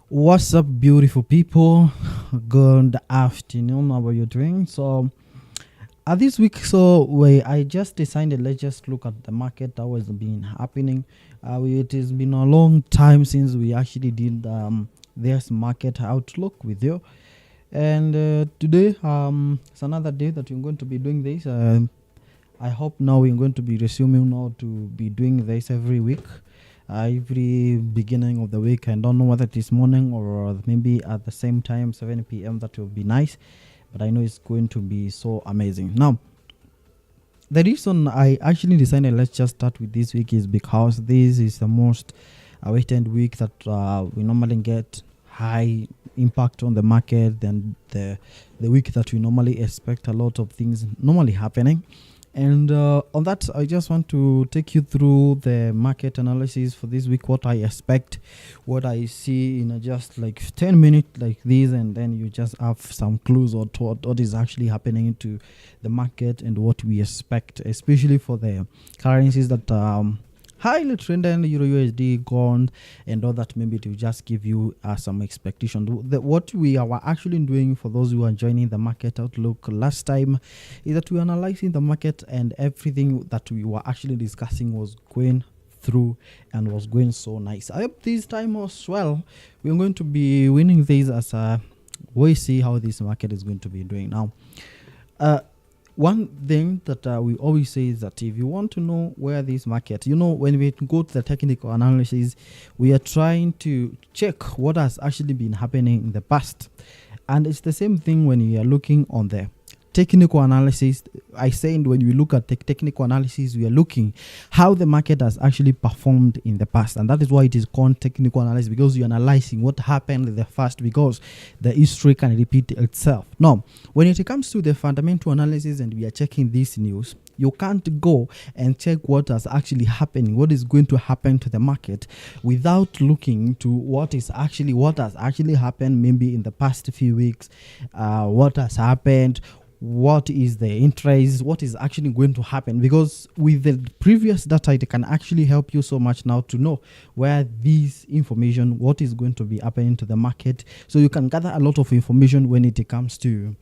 What's up, beautiful people? Good afternoon. How are you doing? This week, I just decided let's just look at the market that was been happening. It has been a long time since we actually did this market outlook with you, and today it's another day that we're going to be doing this. I hope now we're going to be resuming now to be doing this every week. Every beginning of the week. I don't know whether it is morning or maybe at the same time, 7 p.m. That will be nice, but I know it's going to be so amazing. Now, the reason I actually decided let's just start with this week is because this is the most awaited week that we normally get high impact on the market than the week that we normally expect a lot of things normally happening. And on that, I just want to take you through the market analysis for this week, what I expect, what I see in just like 10 minutes like this, and then you just have some clues on what is actually happening to the market and what we expect, especially for the currencies that highly trending, Euro USD, gold, and all that. Maybe to just give you some expectation. What we are actually doing for those who are joining the market outlook last time is that we are analyzing the market, and everything that we were actually discussing was going through and was going so nice. I hope this time as well we're going to be winning this as we see how this market is going to be doing now. One thing that we always say is that if you want to know where this market, when we go to the technical analysis, we are trying to check what has actually been happening in the past. And it's the same thing when you are looking on the technical analysis. I said when we look at technical analysis, we are looking how the market has actually performed in the past, and that is why it is called technical analysis, because you're analyzing what happened in the past, because the history can repeat itself. Now, when it comes to the fundamental analysis and we are checking this news, you can't go and check what has actually happened, what is going to happen to the market, without looking to what has actually happened maybe in the past few weeks, what has happened, what is the interest, what is actually going to happen, because with the previous data it can actually help you so much now to know where this information, what is going to be happening to the market, so you can gather a lot of information when it comes to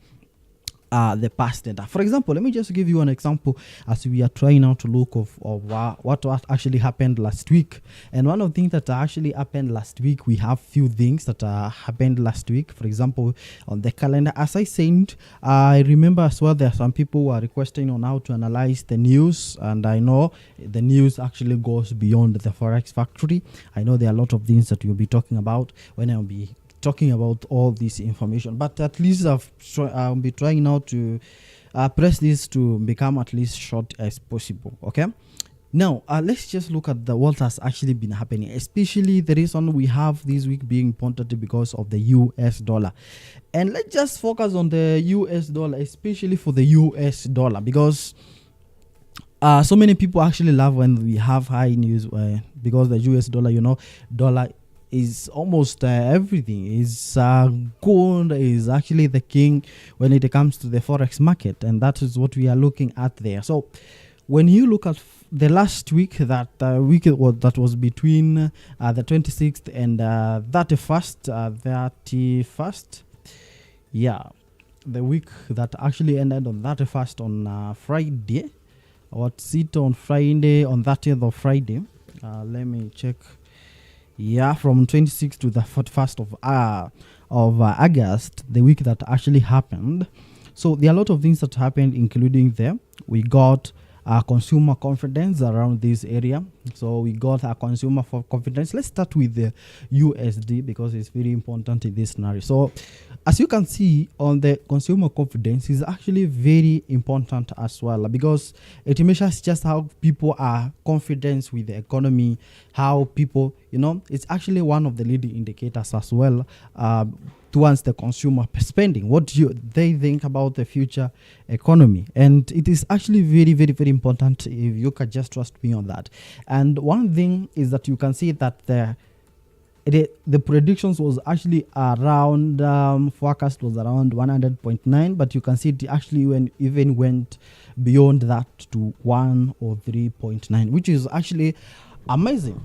the past data. For example, let me just give you an example as we are trying now to look of what actually happened last week. And one of the things that actually happened last week, we have few things that happened last week. For example, on the calendar, as I said, I remember as well there are some people who are requesting on how to analyze the news, and I know the news actually goes beyond the Forex Factory. I know there are a lot of things that we'll be talking about when I'll be talking about all this information, but at least I'll be trying now to press this to become at least short as possible. Okay, now let's just look at what has actually been happening, especially the reason we have this week being important because of the US dollar. And let's just focus on the US dollar, especially for the US dollar, because so many people actually love when we have high news, because the US dollar, dollar is almost everything is gold is actually the king when it comes to the forex market, and that is what we are looking at there. So when you look at the last week, that that was between the 26th and 31st, the week that actually ended on 31st on Friday. What's it on Friday, on 30th of Friday? Let me check. From 26th to the 1st of August, the week that actually happened. So there are a lot of things that happened, including we got consumer confidence around this area. So we got a consumer confidence. Let's start with the USD because it's very important in this scenario. So as you can see on the consumer confidence is actually very important as well, because it measures just how people are confident with the economy, how people, it's actually one of the leading indicators as well towards the consumer spending, what they think about the future economy. And it is actually very, very, very important if you can just trust me on that. And one thing is that you can see that the predictions was actually around forecast was around 100.9, but you can see it actually even went beyond that to 103.9, which is actually amazing.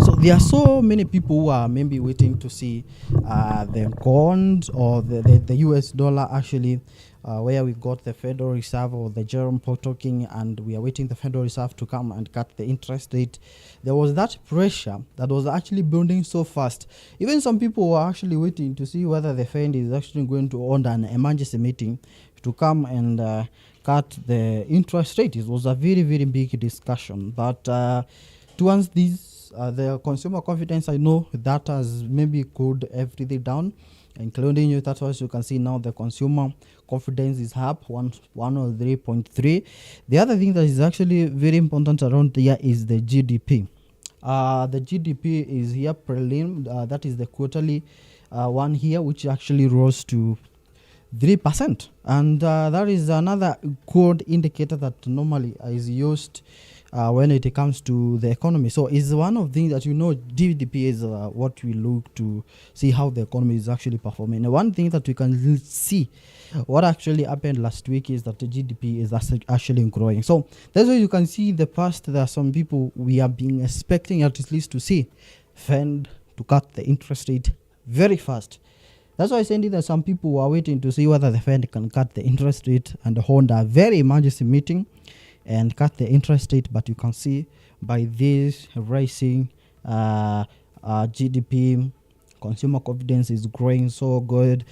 So there are so many people who are maybe waiting to see the bond or the US dollar actually, where we got the Federal Reserve or the Jerome Powell talking, and we are waiting the Federal Reserve to come and cut the interest rate. There was that pressure that was actually building so fast. Even some people were actually waiting to see whether the Fed is actually going to order an emergency meeting to come and cut the interest rate. It was a very, very big discussion. But towards these, the consumer confidence, I know that has maybe cooled everything down, including you. That's why you can see now the consumer confidence is up 103.3. The other thing that is actually very important around here is the GDP. The GDP is here prelim. That is the quarterly one here, which actually rose to 3%, and that is another good indicator that normally is used when it comes to the economy. So it's one of the things that GDP is what we look to see how the economy is actually performing. And one thing that we can see what actually happened last week is that the GDP is actually growing. So that's why you can see in the past there are some people we are being expecting at least to see Fed to cut the interest rate very fast. That's why I said that some people are waiting to see whether the Fed can cut the interest rate and hold a very emergency meeting and cut the interest rate. But you can see by this rising GDP, consumer confidence is growing so good.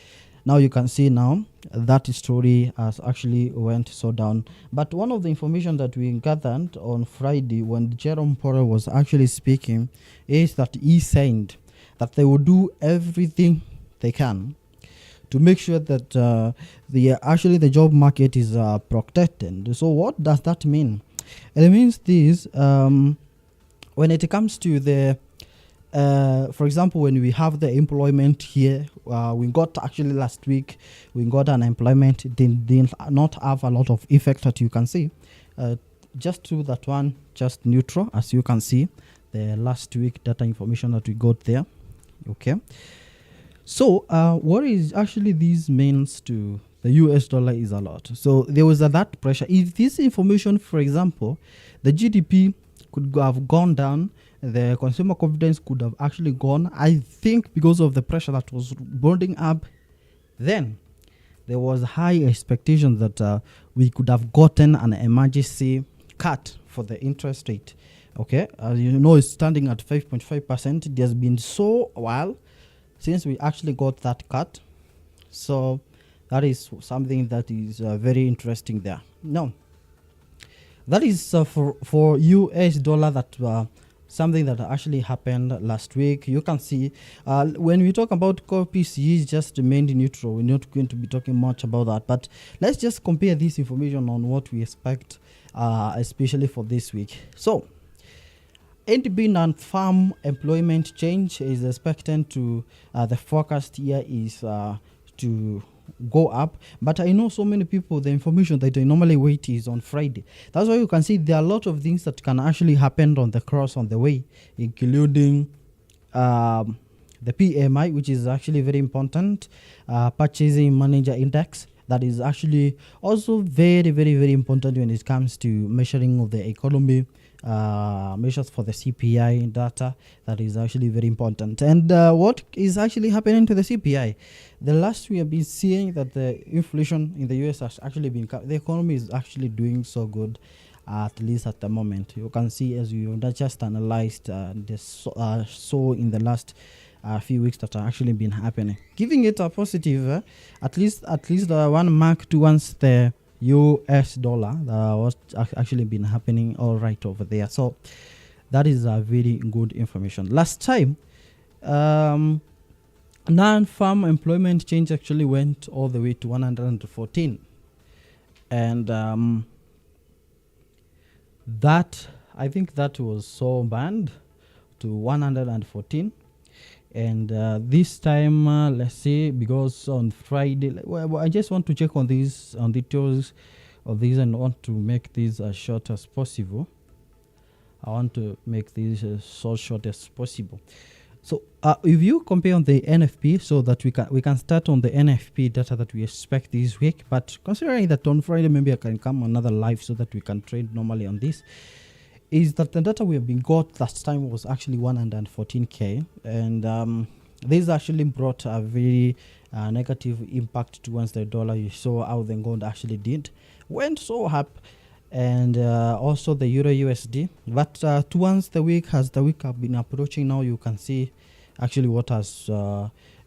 Now you can see now that story has actually went so down. But one of the information that we gathered on Friday when Jerome Powell was actually speaking is that he said that they will do everything they can to make sure that the job market is protected. So what does that mean? It means this, when it comes to the for example, when we have the employment here, we got actually last week we got unemployment. It did not have a lot of effect that you can see. Just to that one, just neutral, as you can see the last week data information that we got there. Okay. So what is actually this means to the US dollar is a lot. So there was that pressure. If this information, for example, the GDP could have gone down, the consumer confidence could have actually gone, I think, because of the pressure that was building up, then there was high expectation that we could have gotten an emergency cut for the interest rate. Okay, as you know, it's standing at 5.5%. It has been so while since we actually got that cut. So that is something that is very interesting there. Now, that is for US dollar, that something that actually happened last week. You can see when we talk about core PCE, just remained neutral. We're not going to be talking much about that, but let's just compare this information on what we expect, especially for this week. So NTB non-farm employment change is expected to, the forecast here is to go up. But I know so many people, the information that they normally wait is on Friday. That's why you can see there are a lot of things that can actually happen on the cross on the way, including the PMI, which is actually very important, purchasing manager index. That is actually also very, very, very important when it comes to measuring of the economy, measures for the CPI data. That is actually very important. And what is actually happening to the CPI? The last we have been seeing that the inflation in the US has actually been, the economy is actually doing so good, at least at the moment. You can see, as you just analyzed, so in the last few weeks that are actually been happening, giving it a positive, at least one mark towards the US dollar that was actually been happening all right over there. So that is a very good information. Last time, non-farm employment change actually went all the way to 114, and that, I think that was so banned to 114. And this time, let's see, because on Friday, I just want to check on these, on details of these, and want to make these as short as possible. I want to make these so short as possible. So if you compare on the NFP, so that we can start on the NFP data that we expect this week. But considering that on Friday maybe I can come another live so that we can trade normally on this. is that the data we have been got last time was actually 114k, and this actually brought a very negative impact towards the dollar. You saw how the gold actually did, went so up, and also the euro USD. But towards the week, as the week have been approaching now, you can see actually what has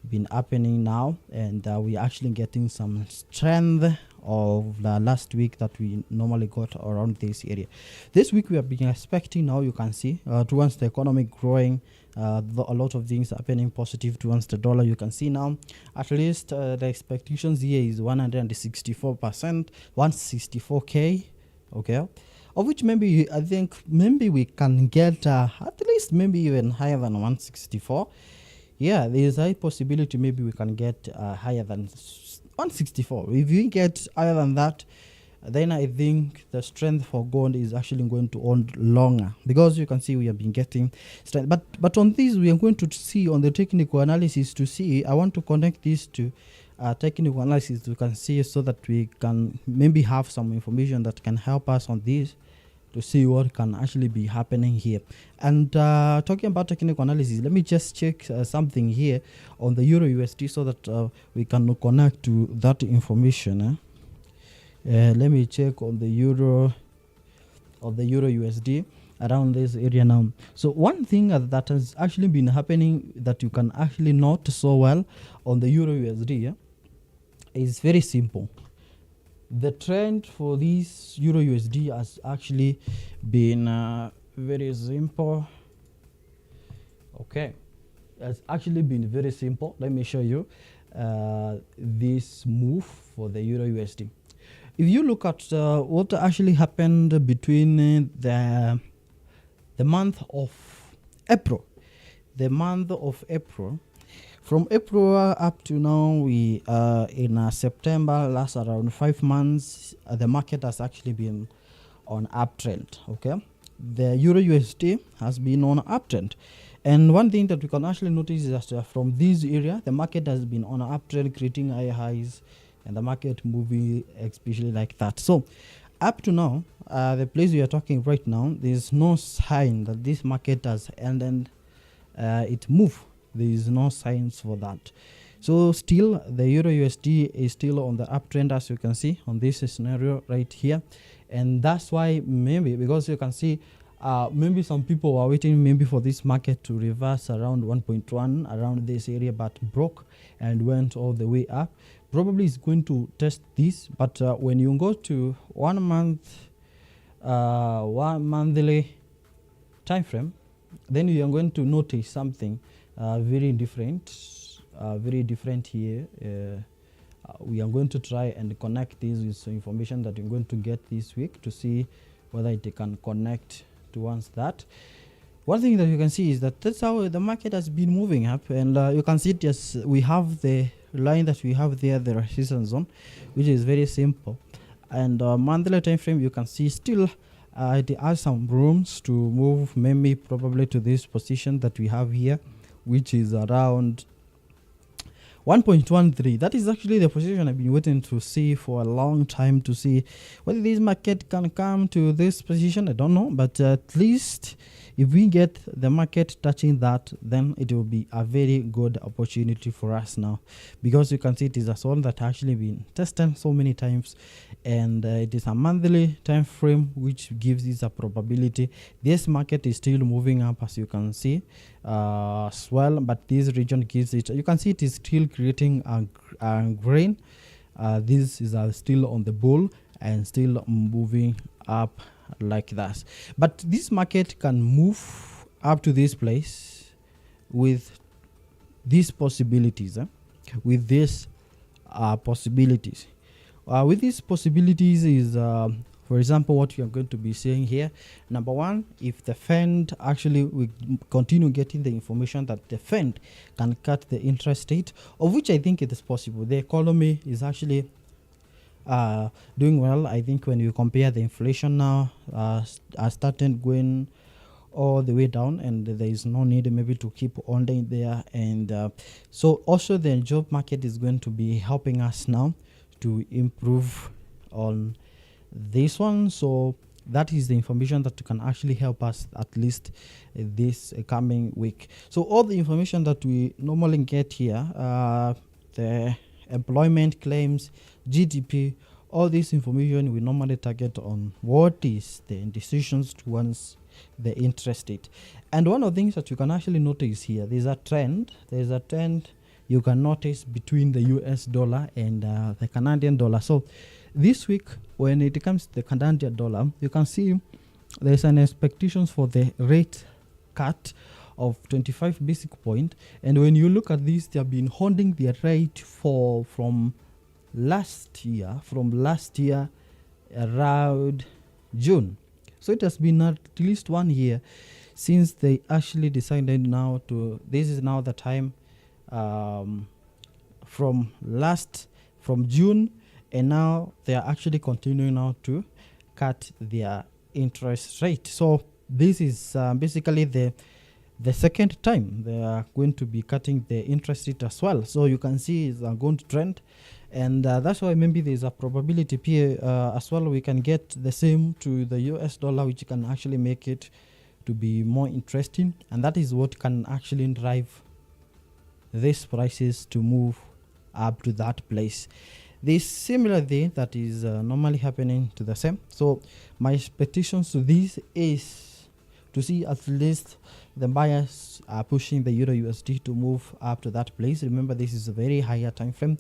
been happening now, and we're actually getting some strength of the last week that we normally got around this area. This week we have been expecting, now you can see towards the economy growing, a lot of things happening positive towards the dollar. You can see now at least the expectations here is 164%, 164k, okay, of which maybe I think maybe we can get at least maybe even higher than 164. Yeah, there is a possibility maybe we can get higher than 164. If we get higher than that, then I think the strength for gold is actually going to hold longer, because you can see we have been getting strength. But on this, we are going to see on the technical analysis to see. I want to connect this to technical analysis. You can see, so that we can maybe have some information that can help us on this to see what can actually be happening here. And talking about technical analysis, let me just check something here on the euro USD, so that we can connect to that information. Let me check on the euro USD around this area now. So one thing that has actually been happening that you can actually note so well on the euro USD is very simple. The trend for this euro USD has actually been very simple. Okay, it's actually been very simple. Let me show you this move for the euro USD. If you look at what actually happened between the month of April, from April up to now, we are in September, last around 5 months, the market has actually been on uptrend. Okay, the euro USD has been on uptrend, and one thing that we can actually notice is that from this area, the market has been on uptrend, creating high highs, and the market moving especially like that. So up to now, the place we are talking right now, there's no sign that this market has ended it move. There is no signs for that. So still the euro USD is still on the uptrend, as you can see on this scenario right here. And that's why, maybe because you can see maybe some people are waiting maybe for this market to reverse around 1.1 around this area, but broke and went all the way up. Probably is going to test this, but when you go to 1 month, 1 monthly time frame, then you are going to notice something very different here. We are going to try and connect this with some information that you're going to get this week to see whether it can connect towards that. One thing that you can see is that that's how the market has been moving up, and you can see it. Yes, we have the line that we have there, the resistance zone, which is very simple. And monthly time frame, you can see still it has some rooms to move, maybe probably to this position that we have here, which is around 1.13. That is actually the position I've been waiting to see for a long time, to see whether this market can come to this position. I don't know, but at least if we get the market touching that, then it will be a very good opportunity for us now, because you can see it is a zone that actually been tested so many times, and it is a monthly time frame, which gives this a probability. This market is still moving up, as you can see as well, but this region gives it, you can see it is still creating a grain. This is still on the bull and still moving up like that. But this market can move up to this place with these possibilities, with these possibilities. With these possibilities is, for example, what you are going to be seeing here. Number one, if the Fed actually will continue getting the information that the Fed can cut the interest rate, of which I think it is possible. The economy is actually doing well. I think when you compare the inflation now, started going all the way down, and there is no need maybe to keep on there. And so also the job market is going to be helping us now to improve on this one. So that is the information that can actually help us at least this coming week. So all the information that we normally get here, the employment claims, GDP, all this information we normally target on what is the decisions towards the interest rate. And one of the things that you can actually notice here, there's a trend you can notice between the US dollar and the Canadian dollar. So this week, when it comes to the Canadian dollar, you can see there's an expectations for the rate cut of 25 basic point. And when you look at this, they have been holding their rate from last year around June. So it has been at least 1 year since they actually decided now to, this is now the time from June, and now they are actually continuing now to cut their interest rate. So this is basically the second time they are going to be cutting the interest rate as well. So you can see it's going to trend, and that's why maybe there's a probability here as well we can get the same to the US dollar, which can actually make it to be more interesting, and that is what can actually drive these prices to move up to that place. This similar thing that is normally happening to the same. So my expectations to this is to see at least the buyers are pushing the Euro USD to move up to that place. Remember, this is a very higher time frame.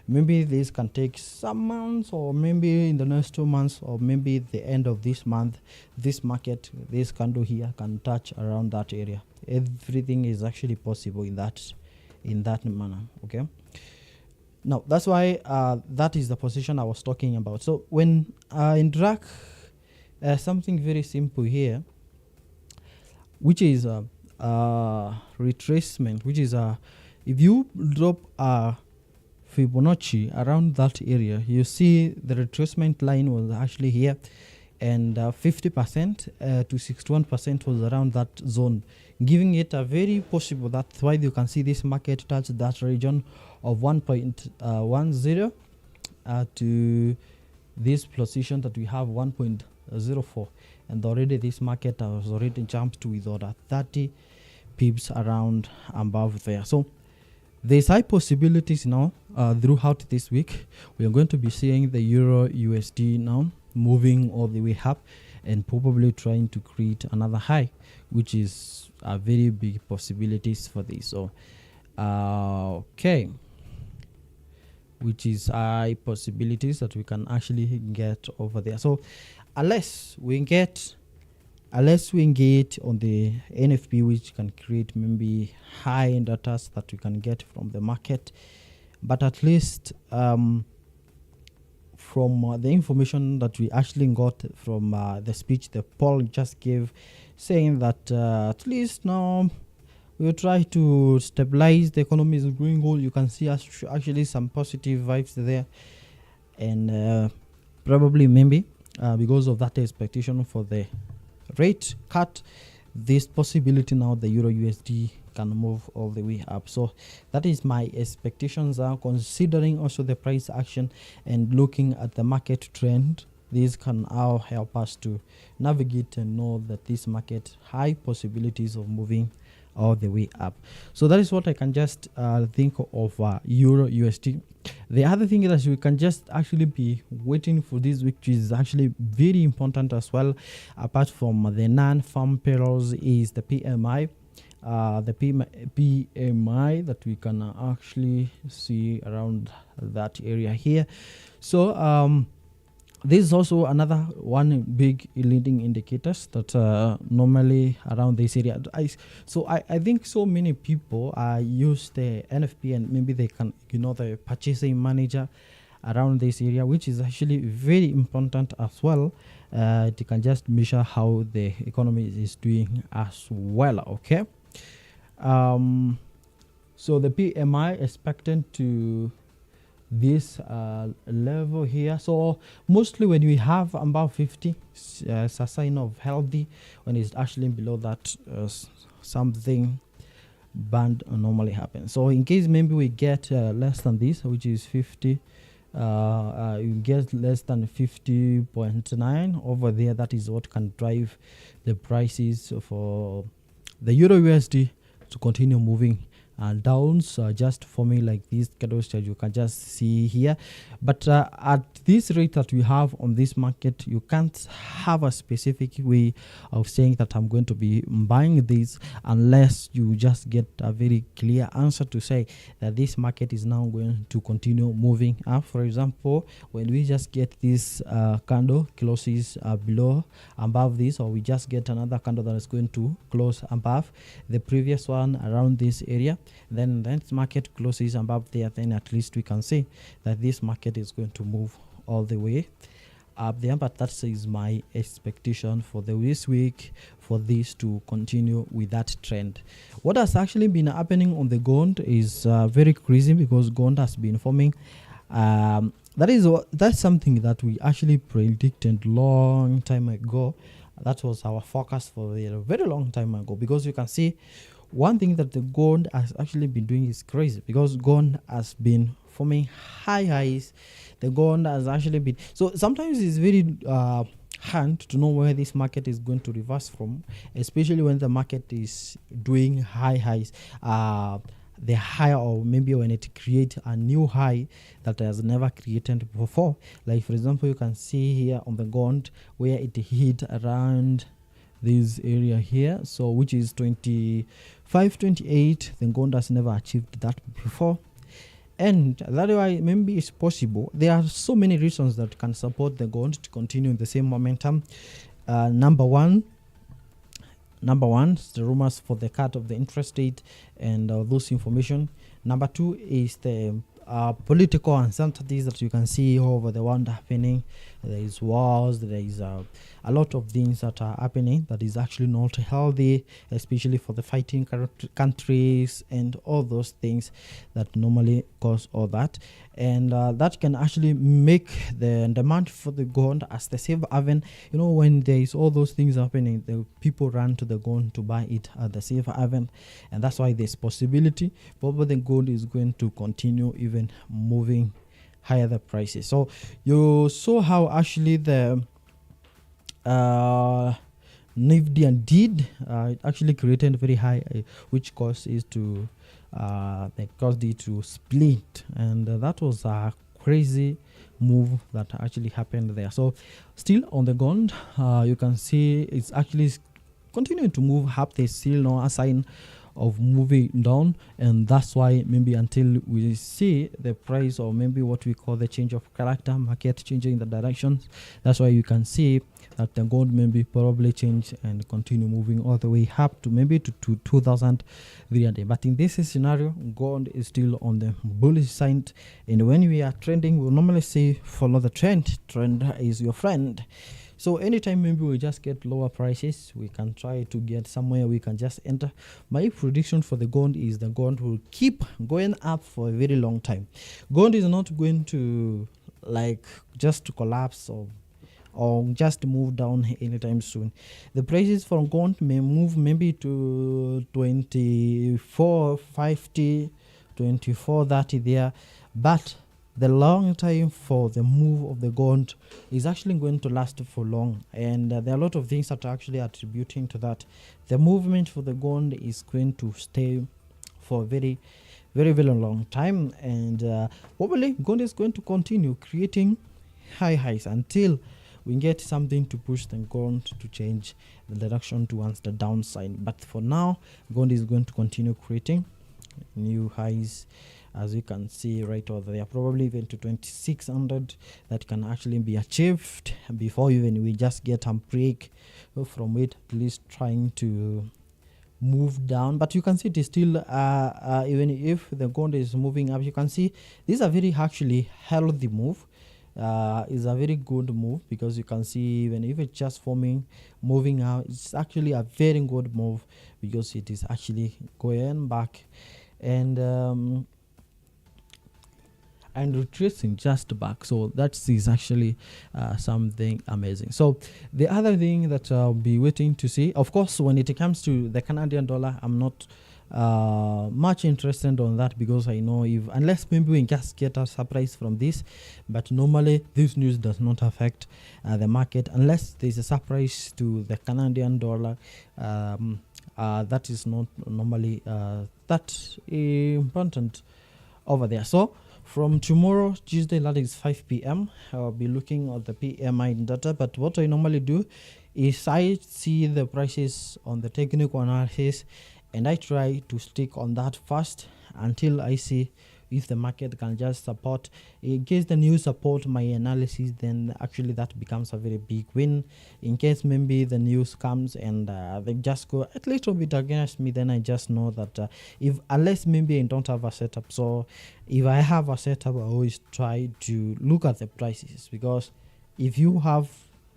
Maybe this can take some months, or maybe in the next 2 months, or maybe the end of this month, this market, this candle here can touch around that area. Everything is actually possible in that manner. Okay, now that's why that is the position I was talking about. So when in drag, something very simple here, which is retracement, which is if you drop a Fibonacci around that area, you see the retracement line was actually here, and 50% to 61% was around that zone, giving it a very possible. That's why you can see this market touch that region of 1.10 to this position that we have 1.04, and already this market has already jumped with order 30 pips around above there. So there's high possibilities now throughout this week. We are going to be seeing the Euro USD now moving all the way up and probably trying to create another high, which is a very big possibilities for this. So okay, which is high possibilities that we can actually get over there. So unless we engage on the NFP, which can create maybe high data that we can get from the market, but at least from the information that we actually got from the speech the Paul just gave, saying that at least now we'll try to stabilize the economy is going well. You can see actually some positive vibes there, and probably maybe because of that expectation for the rate cut, this possibility now the Euro USD can move all the way up. So that is my expectations are considering also the price action and looking at the market trend. This can all help us to navigate and know that this market high possibilities of moving all the way up. So that is what I can just think of Euro USD. The other thing that we can just actually be waiting for this week, which is actually very important as well, apart from the non-farm payrolls, is the PMI. The PMI that we can actually see around that area here. So this is also another one big leading indicators that normally around this area. I think so many people use the NFP, and maybe they can, the purchasing manager around this area, which is actually very important as well. It can just measure how the economy is doing as well. Okay. So the PMI expected to this level here. So mostly when we have about 50, it's a sign of healthy. When it's actually below that, something bad normally happens. So in case maybe we get less than this, which is 50, you get less than 50.9 over there. That is what can drive the prices for the Euro USD to continue moving downs, just forming like these candles that you can just see here. But at this rate that we have on this market, you can't have a specific way of saying that I'm going to be buying this unless you just get a very clear answer to say that this market is now going to continue moving up. For example, when we just get this candle closes below above this, or we just get another candle that is going to close above the previous one around this area, then this market closes above there, then at least we can say that this market is going to move all the way up there. But that is my expectation for this week, for this to continue with that trend. What has actually been happening on the gold is very crazy, because gold has been forming that's something that we actually predicted long time ago. That was our forecast for a very long time ago, because you can see one thing that the gold has actually been doing is crazy, because gold has been forming high highs. The gold has actually been, so sometimes it's very hard to know where this market is going to reverse from, especially when the market is doing high highs. The high, or maybe when it creates a new high that has never created before. Like for example, you can see here on the gold where it hit around this area here, so which is 25.28. the gold has never achieved that before, and that why maybe it's possible. There are so many reasons that can support the gold to continue in the same momentum. Number one, the rumors for the cut of the interest rate and those information. Number two is the political uncertainties that you can see over the world happening. There is wars, there is a lot of things that are happening that is actually not healthy, especially for the fighting countries and all those things that normally cause all that. And that can actually make the demand for the gold as the safe haven. You know, when there is all those things happening, the people run to the gold to buy it at the safe haven, and that's why there's possibility probably the gold is going to continue even moving higher the prices. So you saw how actually the Nifty did it actually created very high, which caused it to split, and that was a crazy move that actually happened there. So still on the gold, you can see it's actually continuing to move up. There's still no sign of moving down, and that's why maybe until we see the price, or maybe what we call the change of character, market changing the directions, that's why you can see that the gold maybe probably change and continue moving all the way up to maybe to 2,300. But in this scenario, gold is still on the bullish side, and when we are trending, we normally say follow the trend is your friend. So anytime maybe we just get lower prices, we can try to get somewhere we can just enter. My prediction for the gold is the gold will keep going up for a very long time. Gold is not going to like just to collapse or just move down anytime soon. The prices for gold may move maybe to 24.50, 24.30 there, but the long time for the move of the gold is actually going to last for long, and there are a lot of things that are actually attributing to that. The movement for the gold is going to stay for a very, very, very long time, and probably gold is going to continue creating high highs until we get something to push the gold to change the direction towards the downside. But for now, gold is going to continue creating new highs, as you can see right over there, probably even to 2,600 that can actually be achieved before even we just get a break from it, at least trying to move down. But you can see it is still even if the gold is moving up, you can see this is a very actually healthy move. Is a very good move, because you can see even if it's just moving out, it's actually a very good move, because it is actually going back and retracing just back. So that is actually something amazing. So the other thing that I'll be waiting to see, of course, when it comes to the Canadian dollar, I'm not much interested on that, because I know if unless maybe we just get a surprise from this, but normally this news does not affect the market unless there's a surprise to the Canadian dollar. That is not normally that important over there. So from tomorrow, Tuesday, that is 5 p.m., I'll be looking at the PMI data. But what I normally do is I see the prices on the technical analysis, and I try to stick on that first until I see if the market can just support. In case the news support my analysis, then actually that becomes a very big win. In case maybe the news comes and they just go a little bit against me, then I just know that if unless maybe I don't have a setup. So if I have a setup, I always try to look at the prices, because if you have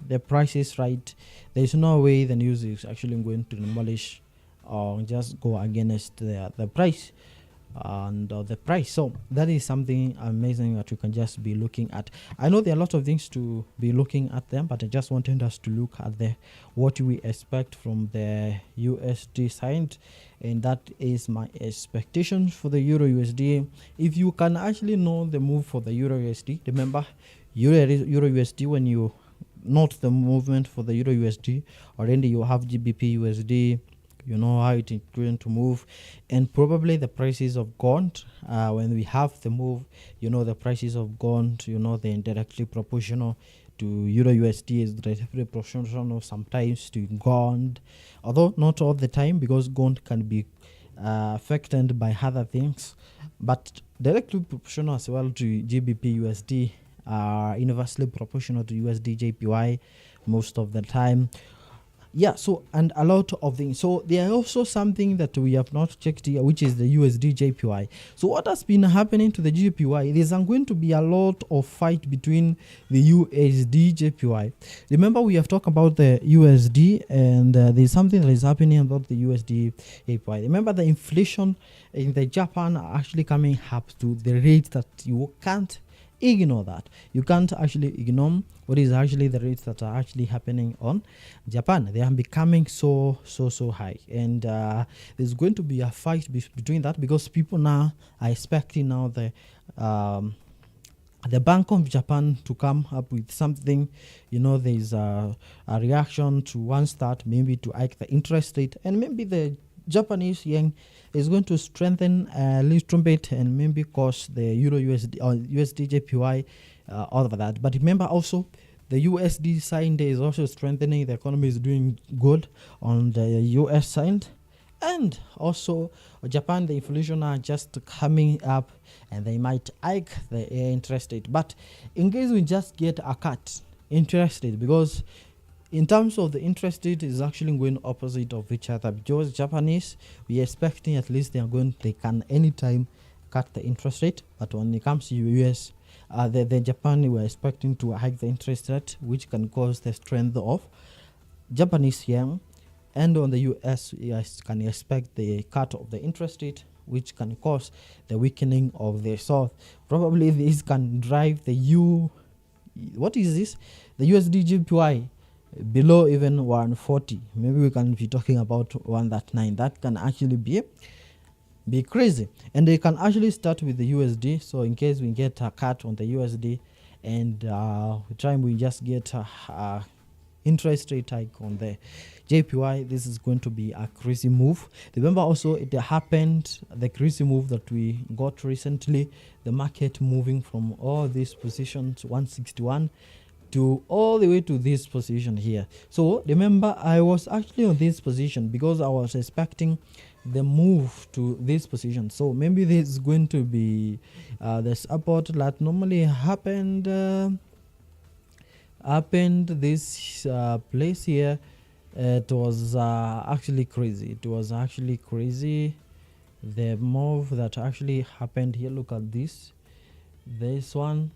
the prices right, there's no way the news is actually going to demolish or just go against the price and the price. So that is something amazing that you can just be looking at. I know there are a lot of things to be looking at them, but I just wanted us to look at the what we expect from the USD side, and that is my expectation for the Euro USD. If you can actually know the move for the Euro USD, remember Euro USD, when you note the movement for the Euro USD, already you have GBP USD, you know how it is going to move, and probably the prices of gold. When we have the move, you know, the prices of gold, you know, they're directly proportional to Euro USD, is directly proportional sometimes to gold, although not all the time, because gold can be affected by other things, but directly proportional as well to GBP USD, inversely proportional to USD JPY most of the time. Yeah, so and a lot of things. So there are also something that we have not checked here, which is the USD JPY. So what has been happening to the JPY? There's going to be a lot of fight between the USD JPY. Remember, we have talked about the USD, and there's something that is happening about the USD JPY. Remember, the inflation in the Japan are actually coming up to the rate that you can't ignore. That you can't actually ignore what is actually the rates that are actually happening on Japan. They are becoming so high, and there's going to be a fight between that, because people now are expecting now the Bank of Japan to come up with something. You know, there's a reaction to one start, maybe to hike the interest rate, and maybe the Japanese yen is going to strengthen a little bit, and maybe cause the Euro USD or USD JPY all of that. But remember also, the USD side is also strengthening. The economy is doing good on the US side, and also Japan, the inflation are just coming up, and they might hike the interest rate. But in case we just get a cut interest rate, because in terms of the interest rate is actually going opposite of each other, because Japanese, we are expecting at least they can anytime cut the interest rate, but when it comes to US, the Japan, we are expecting to hike the interest rate, which can cause the strength of Japanese yen, and on the US, can expect the cut of the interest rate, which can cause the weakening of the south. Probably this can drive the what is this? The USD JPY below even 140. Maybe we can be talking about 139. That can actually be crazy, and they can actually start with the USD. So in case we get a cut on the USD, and time we just get a interest rate hike on the JPY, this is going to be a crazy move. Remember also, it happened, the crazy move that we got recently, the market moving from all these positions 161 to all the way to this position here. So remember, I was actually on this position because I was expecting the move to this position. So maybe this is going to be the support that normally happened this place here. It was actually crazy. It was actually crazy, the move that actually happened here. Look at this one.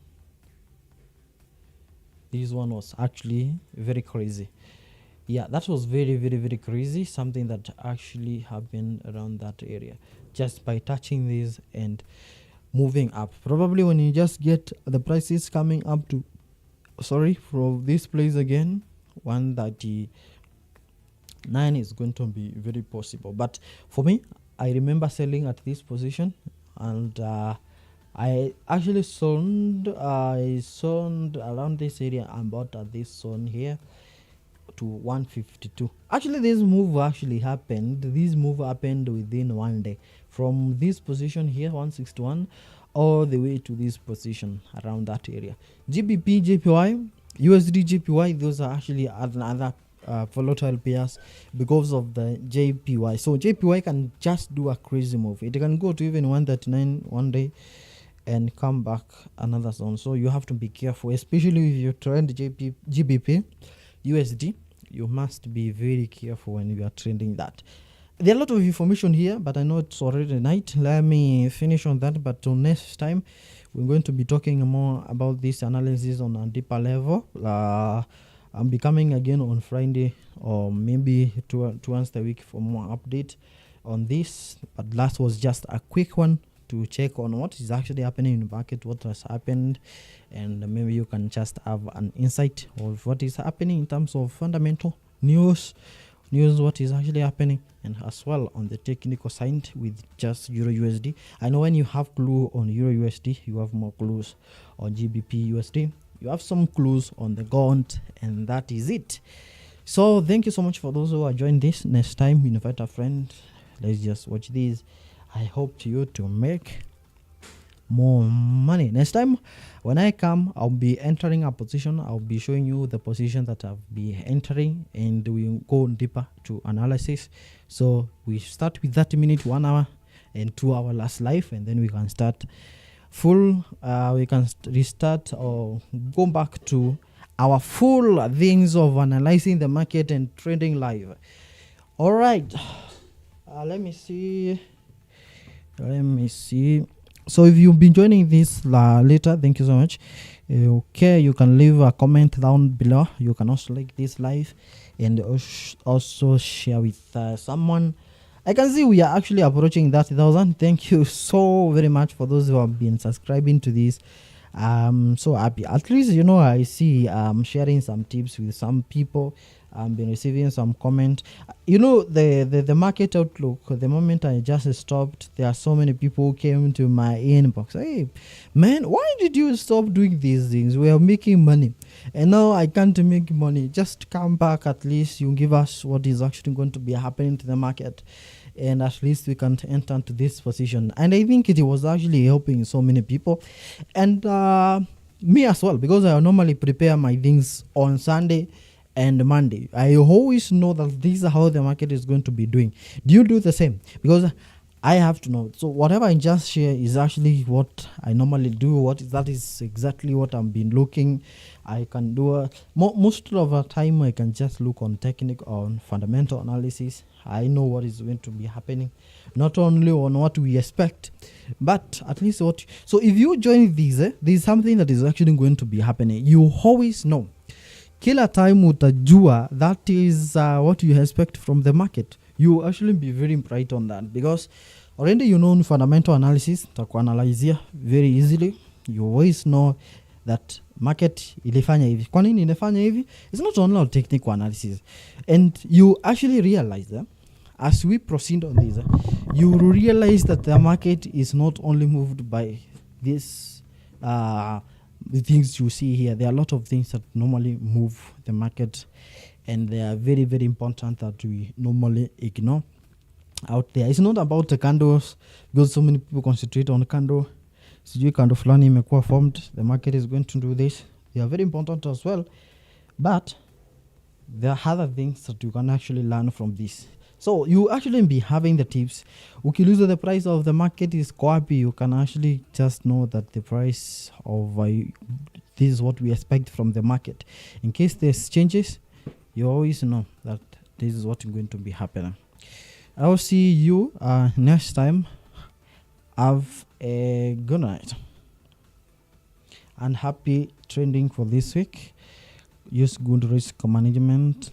This one was actually very crazy. Yeah, that was very, very, very crazy. Something that actually happened around that area just by touching this and moving up. Probably when you just get the prices coming up to, from this place again, 139 is going to be very possible. But for me, I remember selling at this position, and I actually sold. I sold around this area and bought at this zone here to 152. Actually, this move actually happened. This move happened within 1 day from this position here, 161, all the way to this position around that area. GBP, JPY, USD, JPY. Those are actually another volatile pairs because of the JPY. So JPY can just do a crazy move. It can go to even 139 1 day and come back another zone. So you have to be careful, especially if you trend GBP, USD. You must be very careful when you are trending that. There are a lot of information here, but I know it's already night. Let me finish on that. But till next time, we're going to be talking more about this analysis on a deeper level. I'm be coming again on Friday or maybe once a week for more update on this. But last was just a quick one to check on what is actually happening in the market, what has happened, and maybe you can just have an insight of what is happening in terms of fundamental news, what is actually happening, and as well on the technical side with just EURUSD. I know when you have clue on EURUSD, you have more clues on GBP USD. You have some clues on the GONT, and that is it. So thank you so much for those who are joining this. Next time, invite a friend. Let's just watch this. I hope you to make more money. Next time when I come, I'll be entering a position. I'll be showing you the position that I'll be entering, and we'll go deeper to analysis. So we start with 30 minutes, 1 hour, and 2 hour last live, and then we can start full. We can restart or go back to our full things of analyzing the market and trading live. All right. Let me see. So if you've been joining this later, thank you so much. Okay, you can leave a comment down below. You can also like this live and also share with someone. I can see we are actually approaching 30,000. Thank you so very much for those who have been subscribing to this. I'm so happy. At least, you know, I see sharing some tips with some people. I've been receiving some comment. You know, the market outlook, the moment I just stopped, there are so many people who came to my inbox. Hey, man, why did you stop doing these things? We are making money. And now I can't make money. Just come back. At least you give us what is actually going to be happening to the market. And at least we can enter into this position. And I think it was actually helping so many people. And me as well, because I normally prepare my things on Sunday and Monday. I always know that this is how the market is going to be doing. Do you do the same? Because I have to know. So whatever I just share is actually what I normally do. That is exactly what I've been looking. I can do most of the time. I can just look on technical, on fundamental analysis. I know what is going to be happening, not only on what we expect, but at least what. So if you join these, there's something that is actually going to be happening. You always know. Kila time utajua, that is what you expect from the market. You actually be very bright on that, because already you know fundamental analysis, takuanalyzia very easily. You always know that market ilifanya hivi. Kwa nini inafanya hivi? It's not only on technical analysis. And you actually realize that as we proceed on this, you realize that the market is not only moved by this the things you see here. There are a lot of things that normally move the market, and they are very, very important that we normally ignore out there. It's not about the candles, because so many people concentrate on candle. Sijui candle fulani imekuwa formed, the market is going to do this. They are very important as well, but there are other things that you can actually learn from this. So you actually be having the tips. Ukiluza the price of the market is kwapi, you can actually just know that the price of this is what we expect from the market. In case there's changes, you always know that this is what is going to be happening. I'll see you next time. Have a good night and happy trading for this week. Use good risk management.